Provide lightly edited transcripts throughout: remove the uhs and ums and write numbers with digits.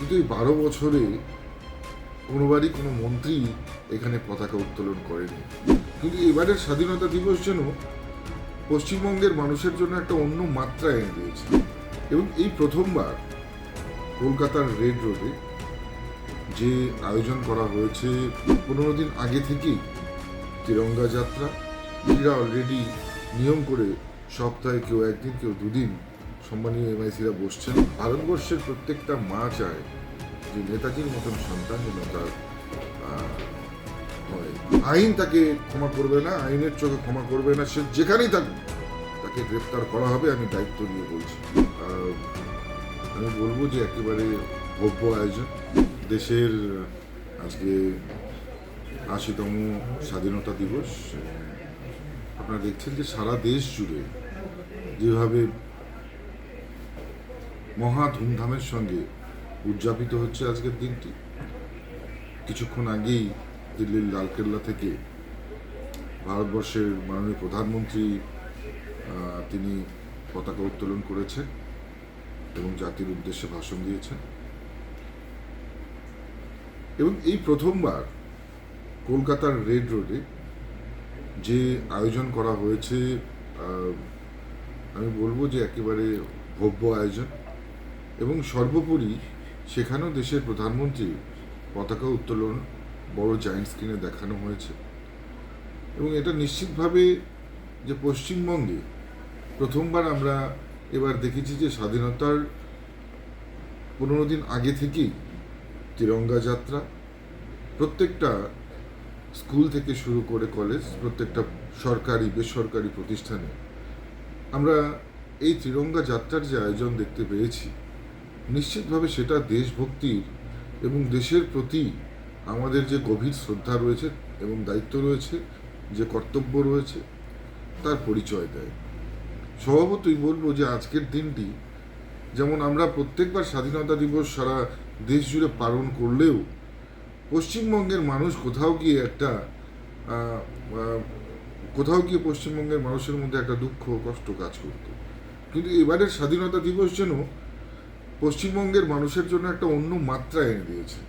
কিন্তু এই 12 বছরে কোনোবারই কোনো মন্ত্রী এখানে পতাকা উত্তোলন করেনি। কিন্তু এবারের স্বাধীনতা দিবস যেন পশ্চিমবঙ্গের মানুষের জন্য একটা অন্য মাত্রা এনে দিয়েছে। এবং এই প্রথমবার কলকাতার রেড রোডে যে আয়োজন করা হয়েছে 15 দিন আগে থেকেই তিরঙ্গা যাত্রা, এরা অলরেডি নিয়ম করে সপ্তাহে কেউ একদিন কেউ দুদিন সম্মানীয় এমআইসিরা বসছেন। ভারতবর্ষের প্রত্যেকটা মা চায় যে নেতাজির মতন সন্তান যেন তার হয়। আইন তাকে ক্ষমা করবে না, আইনের চোখে ক্ষমা করবে না, সে যেখানেই থাকুক তাকে গ্রেপ্তার করা হবে। আমি দায়িত্ব নিয়ে বলছি। আমি বলবো যে একেবারে ভব্য আয়োজন। দেশের আজকে ৮০তম স্বাধীনতা দিবস। আপনারা দেখছেন যে সারা দেশ জুড়ে যেভাবে মহা ধুমধামের সঙ্গে উদযাপিত হচ্ছে আজকের দিনটি। কিছুক্ষণ আগেই দিল্লির লালকেল্লা থেকে ভারতবর্ষের মাননীয় প্রধানমন্ত্রী তিনি পতাকা উত্তোলন করেছেন এবং জাতির উদ্দেশ্যে ভাষণ দিয়েছেন। এবং এই প্রথমবার কলকাতার রেড রোডে যে আয়োজন করা হয়েছে, আমি বলবো যে একেবারে ভব্য আয়োজন। এবং সর্বোপরি সেখানেও দেশের প্রধানমন্ত্রী পতাকা উত্তোলন বড় জায়েন্ট স্ক্রিনে দেখানো হয়েছে। এবং এটা নিশ্চিতভাবে যে পশ্চিমবঙ্গে প্রথমবার আমরা এবার দেখেছি যে স্বাধীনতার 15 দিন আগে থেকেই তিরঙ্গা যাত্রা, প্রত্যেকটা স্কুল থেকে শুরু করে কলেজ, প্রত্যেকটা সরকারি বেসরকারি প্রতিষ্ঠানে আমরা এই তিরঙ্গা যাত্রার যে আয়োজন দেখতে পেয়েছি, নিশ্চিতভাবে সেটা দেশভক্তির এবং দেশের প্রতি আমাদের যে গভীর শ্রদ্ধা রয়েছে এবং দায়িত্ব রয়েছে, যে কর্তব্য রয়েছে, তার পরিচয় দেয়। স্বভাবতই বলবো যে আজকের দিনটি যেমন আমরা প্রত্যেকবার স্বাধীনতা দিবস সারা দেশ জুড়ে পালন করলেও পশ্চিমবঙ্গের মানুষ কোথাও গিয়ে পশ্চিমবঙ্গের মানুষের মধ্যে একটা দুঃখ কষ্ট কাজ করত। কিন্তু এবারের স্বাধীনতা দিবস যেন পশ্চিমবঙ্গের মানুষের জন্য একটা অন্য মাত্রা এনে দিয়েছে।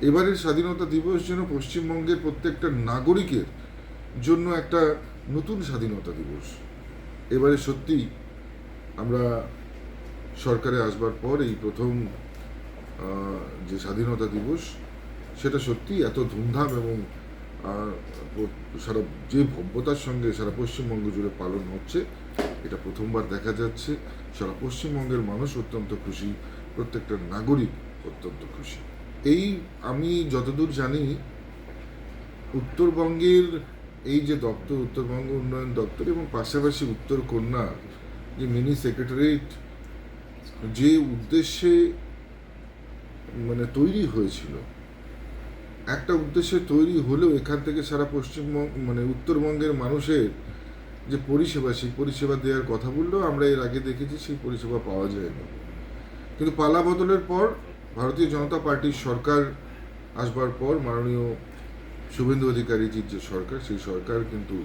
এবারের স্বাধীনতা দিবস যেন পশ্চিমবঙ্গের প্রত্যেকটা নাগরিকের জন্য একটা নতুন স্বাধীনতা দিবস। এবারে সত্যি আমরা সরকারে আসবার পর এই প্রথম যে স্বাধীনতা দিবস, সেটা সত্যি এত ধুমধাম এবং সারা যে ভব্যতার সঙ্গে সারা পশ্চিমবঙ্গ জুড়ে পালন হচ্ছে, এটা প্রথমবার দেখা যাচ্ছে। সারা পশ্চিমবঙ্গের মানুষ অত্যন্ত খুশি, প্রত্যেকটা নাগরিক অত্যন্ত খুশি। এই আমি যতদূর জানি উত্তরবঙ্গের এই যে দপ্তর, উত্তরবঙ্গ উন্নয়ন দপ্তর এবং পাশাপাশি উত্তর কন্যা যে মিনি সেক্রেটারিয়েট যে উদ্দেশ্যে তৈরি হয়েছিল, একটা উদ্দেশ্যে তৈরি হলেও এখান থেকে সারা পশ্চিমবঙ্গ উত্তরবঙ্গের মানুষের যে পরিষেবা, সেই পরিষেবা দেওয়ার কথা বললেও আমরা এর আগে দেখেছি সেই পরিষেবা পাওয়া যায়নি। কিন্তু পালা বদলের পর ভারতীয় জনতা পার্টির সরকার আসবার পর মাননীয় শুভেন্দু অধিকারীজির যে সরকার, সেই সরকার কিন্তু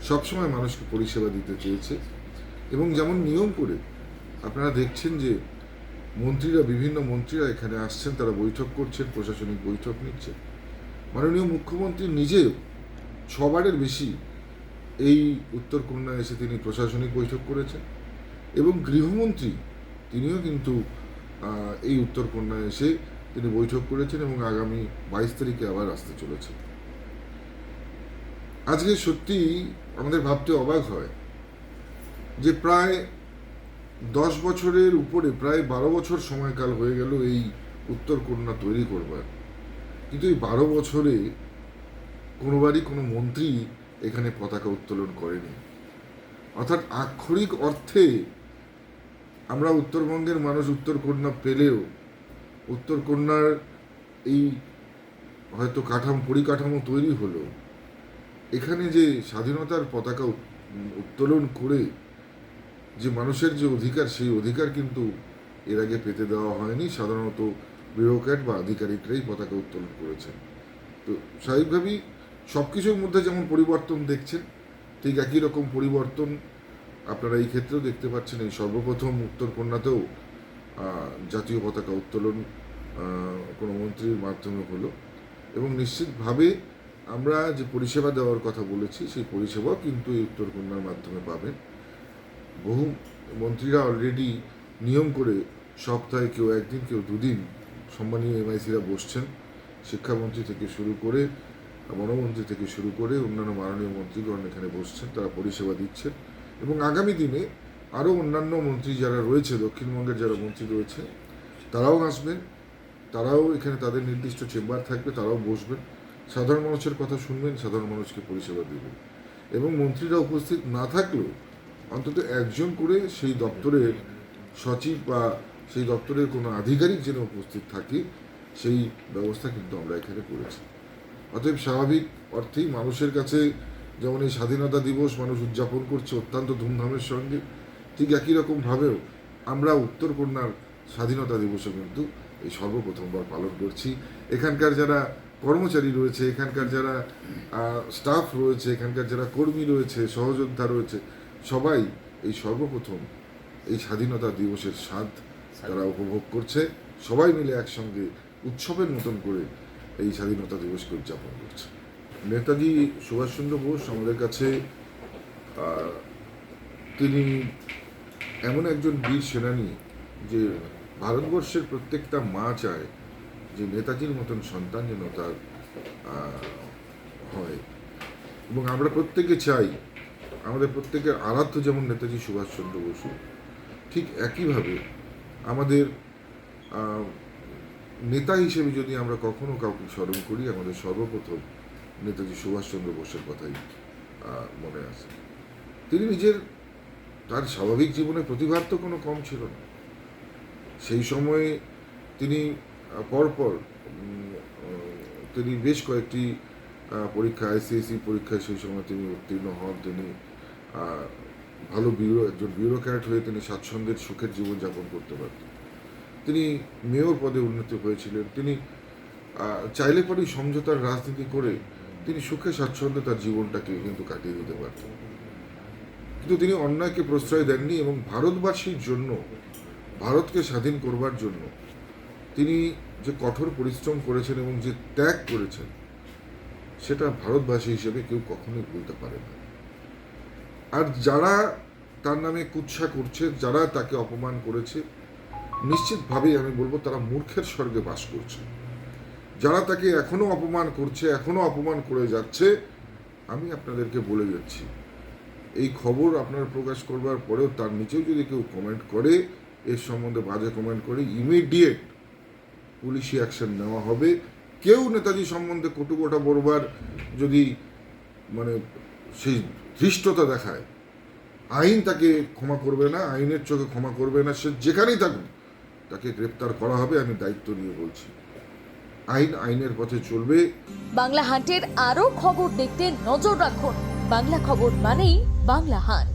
সবসময় মানুষকে পরিষেবা দিতে চেয়েছে। এবং যেমন নিয়ম করে আপনারা দেখছেন যে বিভিন্ন মন্ত্রীরা এখানে আসছেন, তারা বৈঠক করছেন, প্রশাসনিক বৈঠক নিচ্ছেন। মাননীয় মুখ্যমন্ত্রী নিজেও 6বারের বেশি এই উত্তর কন্যায় এসে তিনি প্রশাসনিক বৈঠক করেছেন। এবং গৃহমন্ত্রী তিনিও কিন্তু এই উত্তর কন্যায় এসে তিনি বৈঠক করেছেন এবং আগামী 22 তারিখে আবার আসতে চলেছেন। আজকে সত্যি আমাদের ভাবতে অবাক হয় যে প্রায় 10 বছরের উপরে, প্রায় 12 বছর সময়কাল হয়ে গেল এই উত্তর কন্যা তৈরি করবার। কিন্তু এই 12 বছরে কোনোবারই কোনো মন্ত্রী এখানে পতাকা উত্তোলন করেনি। অর্থাৎ আক্ষরিক অর্থে আমরা উত্তরবঙ্গের মানুষ উত্তর কন্যা পেলেও উত্তর কন্যার এই হয়তো পরিকাঠামো তৈরি হলো, এখানে যে স্বাধীনতার পতাকা উত্তোলন করে যে মানুষের যে অধিকার, সেই অধিকার কিন্তু এর আগে পেতে দেওয়া হয়নি। সাধারণত ব্যুরোক্র্যাট বা আধিকারিকরাই পতাকা উত্তোলন করেছেন। তো স্বাভাবিকভাবেই সব কিছুর মধ্যে যেমন পরিবর্তন দেখছেন, ঠিক একই রকম পরিবর্তন আপনারা এই ক্ষেত্রেও দেখতে পাচ্ছেন। এই সর্বপ্রথম উত্তর কন্যাতেও জাতীয় পতাকা উত্তোলন কোনো মন্ত্রীর মাধ্যমে হলো, এবং নিশ্চিতভাবে আমরা যে পরিষেবা দেওয়ার কথা বলেছি সেই পরিষেবাও কিন্তু এই উত্তরকন্যার মাধ্যমে পাবেন। বহু মন্ত্রীরা অলরেডি নিয়ম করে সপ্তাহে কেউ একদিন কেউ দুদিন সম্মানীয় এমআইসিরা বসছেন, শিক্ষামন্ত্রী থেকে শুরু করে বনমন্ত্রী থেকে শুরু করে অন্যান্য মাননীয় মন্ত্রীগণ এখানে বসছেন, তারা পরিষেবা দিচ্ছেন। এবং আগামী দিনে আরও অন্যান্য মন্ত্রী যারা রয়েছে, দক্ষিণবঙ্গের যারা মন্ত্রী রয়েছে তারাও আসবেন, তারাও এখানে তাদের নির্দিষ্ট চেম্বার থাকবে, তারাও বসবেন, সাধারণ মানুষের কথা শুনবেন, সাধারণ মানুষকে পরিষেবা দেবেন। এবং মন্ত্রীরা উপস্থিত না থাকলেও অন্তত একজন করে সেই দপ্তরের সচিব বা সেই দপ্তরের কোনো আধিকারিক যেন উপস্থিত থাকে সেই ব্যবস্থা কিন্তু আমরা এখানে করেছি। অতএব স্বাভাবিক অর্থেই মানুষের কাছে যেমন এই স্বাধীনতা দিবস মানুষ উদযাপন করছে অত্যন্ত ধুমধামের সঙ্গে, ঠিক একই রকমভাবেও আমরা উত্তরকন্যার স্বাধীনতা দিবসও কিন্তু এই সর্বপ্রথমবার পালন করছি। এখানকার যারা কর্মচারী রয়েছে, এখানকার যারা স্টাফ রয়েছে, এখানকার যারা কর্মী রয়েছে, সহযোদ্ধা রয়েছে, সবাই এই সর্বপ্রথম এই স্বাধীনতা দিবসের স্বাদ তারা উপভোগ করছে, সবাই মিলে একসঙ্গে উৎসবের মতন করে এই স্বাধীনতা দিবসকে উদযাপন করছে। নেতাজি সুভাষচন্দ্র বোস আমাদের কাছে তিনি এমন একজন বীর সেনানী যে ভারতবর্ষের প্রত্যেকটা মা চায় যে নেতাজির মতন সন্তান যেন তার হয়, এবং আমরা প্রত্যেকে চাই আমাদের প্রত্যেকের আরাধ্য যেমন নেতাজি সুভাষচন্দ্র বসু, ঠিক একইভাবে আমাদের নেতা হিসেবে যদি আমরা কখনো কাউকে স্মরণ করি আমাদের সর্বপ্রথম নেতাজি সুভাষচন্দ্র বোসের কথাই মনে আসে। তিনি নিজের তার স্বাভাবিক জীবনে প্রতিভার তো কোনো কম ছিল না। সেই সময়ে তিনি পরপর তিনি বেশ কয়েকটি পরীক্ষা, আইসিএসসি পরীক্ষায় সেই সময় তিনি উত্তীর্ণ হন। তিনি ভালো একজন বিউরোক্র্যাট হয়ে তিনি স্বাচ্ছন্দ্যের সুখের জীবনযাপন করতে পারতেন। তিনি মেয়র পদে উন্নতি হয়েছিলেন। তিনি চাইলে পরেই সমঝোতার রাজনীতি করে তিনি সুখে স্বাচ্ছন্দ্যে তার জীবনটাকে কিন্তু কাটিয়ে দিতে পারতেন, কিন্তু তিনি অন্যায়কে প্রশ্রয় দেননি এবং ভারতবাসীর জন্য, ভারতকে স্বাধীন করবার জন্য তিনি যে কঠোর পরিশ্রম করেছেন এবং যে ত্যাগ করেছেন সেটা ভারতবাসী হিসেবে কেউ কখনোই ভুলতে পারে না। আর যারা তার নামে কুৎসা করছে, যারা তাকে অপমান করেছে, নিশ্চিতভাবেই আমি বলবো তারা মূর্খের স্বর্গে বাস করছে। যারা তাকে এখনো অপমান করছে, এখনো অপমান করে যাচ্ছে, আমি আপনাদেরকে বলে যাচ্ছি এই খবর আপনারা প্রকাশ করবার পরেও তার নিচেও যদি কেউ কমেন্ট করে, এর সম্বন্ধে বাজে কমেন্ট করে, ইমিডিয়েট পুলিশি অ্যাকশন নেওয়া হবে। কেউ নেতাজি সম্বন্ধে কটুকটা বলবার যদি সেই ধৃষ্টতা দেখায়, আইন তাকে ক্ষমা করবে না, আইনের চোখে ক্ষমা করবে না। সে যেখানেই থাকুক তাকে গ্রেপ্তার করা হবে, আমি দায়িত্ব নিয়ে বলছি। আইন আইনের পথে চলবে। বাংলা হান্টের আরও খবর দেখতে নজর রাখুন। বাংলা খবর মানেই বাংলা হান্ট।